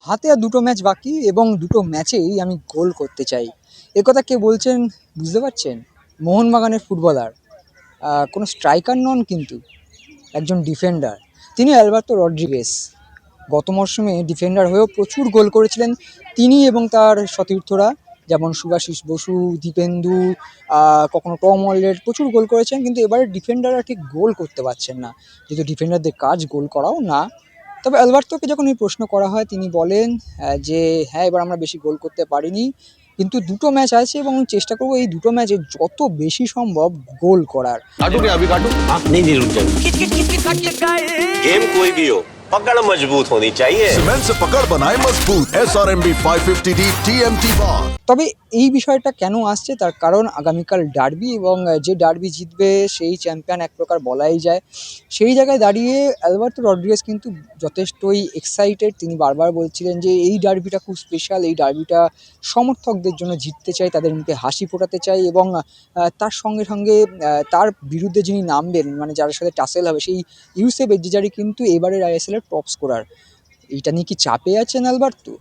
হাতে আর দুটো ম্যাচ বাকি এবং দুটো ম্যাচেই আমি গোল করতে চাই। একথা কে বলছেন বুঝতে পারছেন? মোহনবাগানের ফুটবলার, কোনো স্ট্রাইকার নন কিন্তু, একজন ডিফেন্ডার। তিনি অ্যালবার্তো রড্রিগেস। গত মরশুমে ডিফেন্ডার হয়েও প্রচুর গোল করেছিলেন তিনি এবং তার সতীর্থরা, যেমন শুভাশিস বসু, দীপেন্দু, কখনো টম অলরেড প্রচুর গোল করেছেন, কিন্তু এবারে ডিফেন্ডাররা ঠিক গোল করতে পারছেন না, যেহেতু ডিফেন্ডারদের কাজ গোল করাও না। তবে অ্যালবার্তোকে যখন এই প্রশ্ন করা হয় তিনি বলেন যে হ্যাঁ, এবার আমরা বেশি গোল করতে পারিনি, কিন্তু দুটো ম্যাচ আছে এবং আমি চেষ্টা করবো এই দুটো ম্যাচে যত বেশি সম্ভব গোল করার। काटू क्या अभी काटू? हाँ नहीं नहीं रुक जाओ। गेम कोई भी हो, पकड़ मजबूत होनी चाहिए। सीमेंट से पकड़ बनाए मजबूत। SRMB 550D TMT बार। তবে এই বিষয়টা কেন আসছে তার কারণ আগামীকাল ডার্বি, এবং যে ডার্বি জিতবে সেই চ্যাম্পিয়ন এক প্রকার বলাই যায়। সেই জায়গায় দাঁড়িয়ে অ্যালবার্তো রড্রিগেজ কিন্তু যথেষ্টই এক্সাইটেড। তিনি বারবার বলছিলেন যে এই ডার্বিটা খুব স্পেশাল, এই ডার্বিটা সমর্থকদের জন্য জিততে চাই, তাদের মুখে হাসি ফোটাতে চাই, এবং তার সঙ্গে সঙ্গে তার বিরুদ্ধে যিনি নামবেন, মানে যার সাথে টাসেল হবে, সেই ইউসেফ এজিজারি কিন্তু এবারের আইএসএলের টপ স্কোরার। এইটা নিয়ে কি চাপে আছেন অ্যালবার্তো?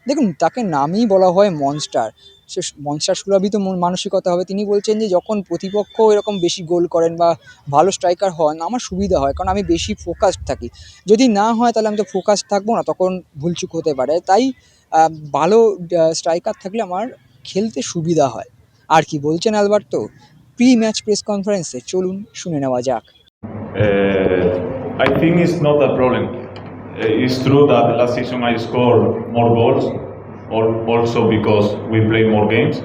দেখুন, তাকে নামই বলা হয় মনস্টার। সে মনস্টার সুলভিত মানসিকতা হবে। তিনি বলছেন যে যখন প্রতিপক্ষ এরকম বেশি গোল করেন বা ভালো স্ট্রাইকার হন, আমার সুবিধা হয়, কারণ আমি বেশি ফোকাসড থাকি। যদি না হয় তাহলে আমি তো ফোকাসড থাকবো না, তখন ভুলচুক হতে পারে। তাই ভালো স্ট্রাইকার থাকলে আমার খেলতে সুবিধা হয়। আর কি বলছেন অ্যালবার্তো প্রি ম্যাচ প্রেস কনফারেন্সে, চলুন শুনে নেওয়া যাক। I think it's not a problem. It's true that last season I scored more goals, also because we played more games.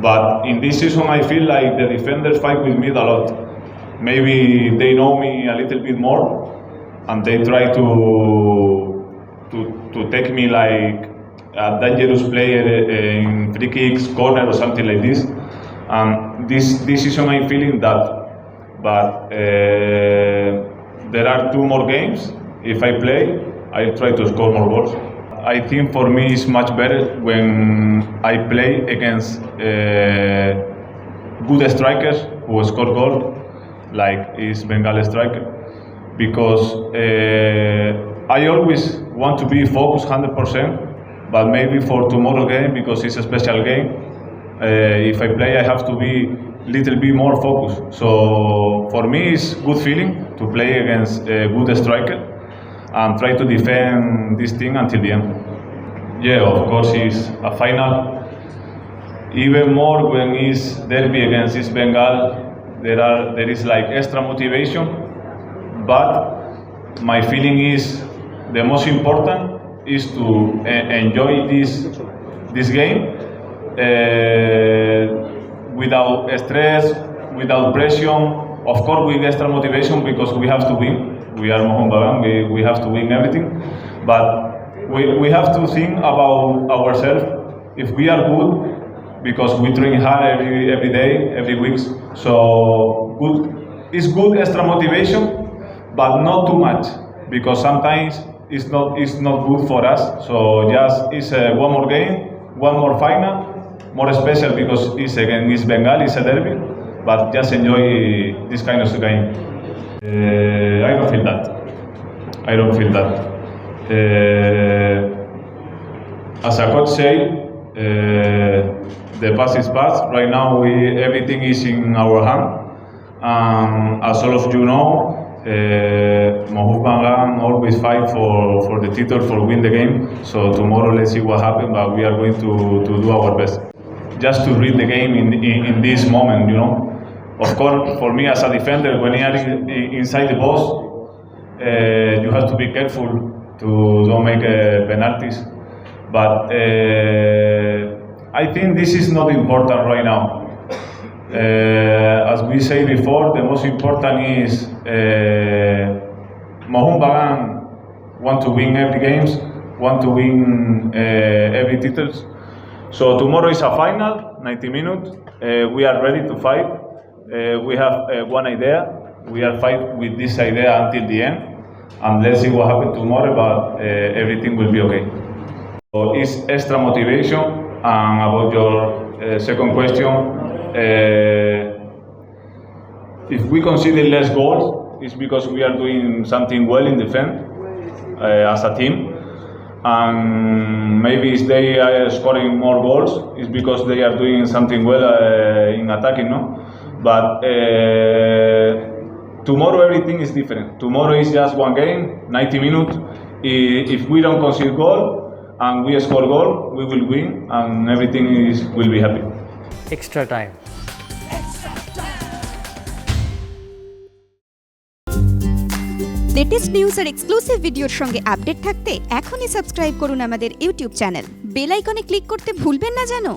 But in this season, I feel like the defenders fight with me a lot. Maybe they know me a little bit more, and they try to take me like a dangerous player in free kicks, corner, or something like this. And this season, I'm feeling that. But there are 2 more games. If I play, I'll try to score more goals. I think for me it's much better when I play against good strikers who score goals, like is Bengal striker, because I always want to be focused 100%, but maybe for tomorrow game, because it's a special game, if I play I have to be little bit more focused. So for me it's good feeling to play against a good striker and try to defend this thing until the end. Yeah, of course it's a final. Even more when it's derby against East Bengal, there is like extra motivation. But my feeling is the most important is to enjoy this game without stress, without pressure. Of course, with extra motivation because we have to win. We are Mohanbagan, we have to win everything. But we have to think about ourselves. If we are good, because we train hard every day, every week. So good, it's good extra motivation, but not too much, because sometimes it's not good for us. So just it's one more game, one more final, more special because it's against East Bengal, it's a derby. But just enjoy this kind of game. I don't feel that. I don't feel that. As a coach say, the past is past. Right now, everything is in our hand. As all of you know, Mohanbagan always fight for the title, for win the game. So tomorrow, let's see what happens. But we are going to do our best, just to read the game in this moment, you know. Of course, for me as a defender, when you are inside the box, you have to be careful to don't make penalties. But I think this is not important right now. As we say before, the most important is Mohanbagan want to win every games, want to win every titles. So tomorrow is a final, 90 minutes. We are ready to fight. We have one idea. We are fight with this idea until the end, and let's see what happens tomorrow. But everything will be okay. So it's extra motivation. And about your second question, if we consider less goals, it's because we are doing something well in defense as a team. and maybe if they are scoring more goals, it's because they are doing something well in attacking, no? But tomorrow everything is different. Tomorrow is just one game, 90 minutes. If we don't concede goal and we score goal, we will win and everything will be happy. Extra time. Latest news আর exclusive ভিডিওর সঙ্গে update থাকতে এখনই subscribe করুন আমাদের YouTube channel. Bell আইকনে click করতে ভুলবেন না যেন।